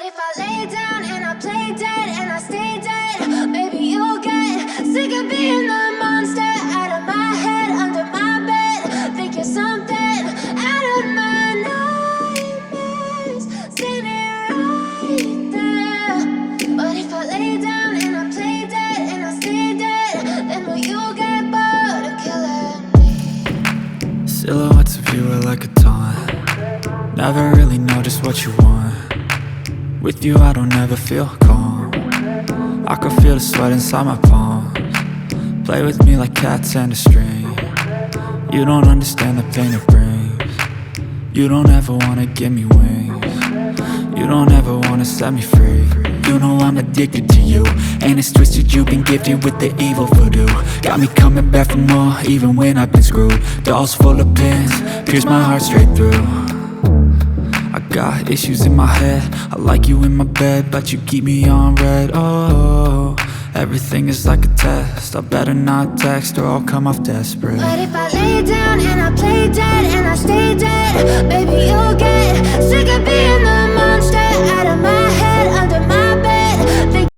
if I lay down and I play dead and I stay dead, maybe you'll get sick of being the monster out of my head, under my bed. Think you're something out of my nightmares, standing right there. But if I lay down and I play dead and I stay dead, then will you get bored of killing me? Silhouettes of you are like a taunt. Never really know just what you want. With you I don't ever feel calm. I can feel the sweat inside my palms. Play with me like cats and a string. You don't understand the pain it brings. You don't ever wanna give me wings. You don't ever wanna set me free. You know I'm addicted to you, and it's twisted, you've been gifted with the evil voodoo. Got me coming back for more, even when I've been screwed. Dolls full of pins, pierce my heart straight through. I got issues in my head, I like you in my bed, but you keep me on red. Oh, everything is like a test, I better not text or I'll come off desperate. But if I lay down and I play dead and I stay dead, baby you'll get